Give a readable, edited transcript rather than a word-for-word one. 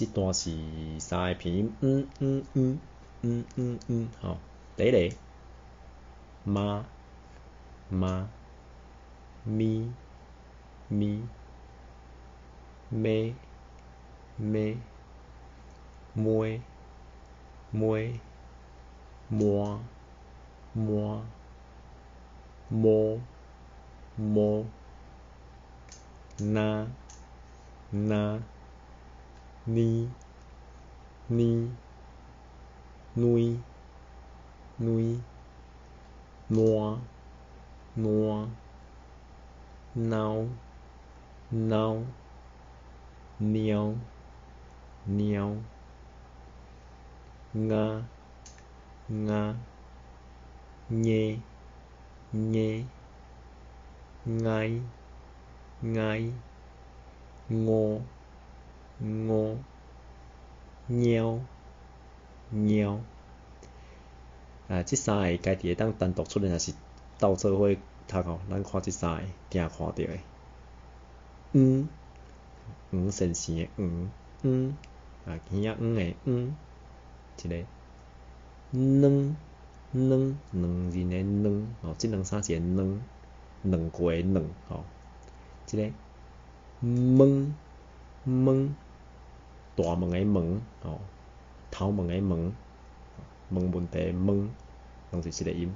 这段是三个片音，吼，第一个妈妈咪咪咩咩妹妹摸摸摸摸那那呢呢nuôi nuôi noa noa nao nao niao niao nga nga nhê nhê ngay ngay ngô ngô nheo nheo这三个家己会当单独出现，还是斗做伙读吼？咱看这三个，惊看到的。先生的鱼仔的鱼，一个软软两人的软，吼，这两三是软，软过的软，吼，一个门门大门的门，吼，头门的门，问问题的问，拢是一个音。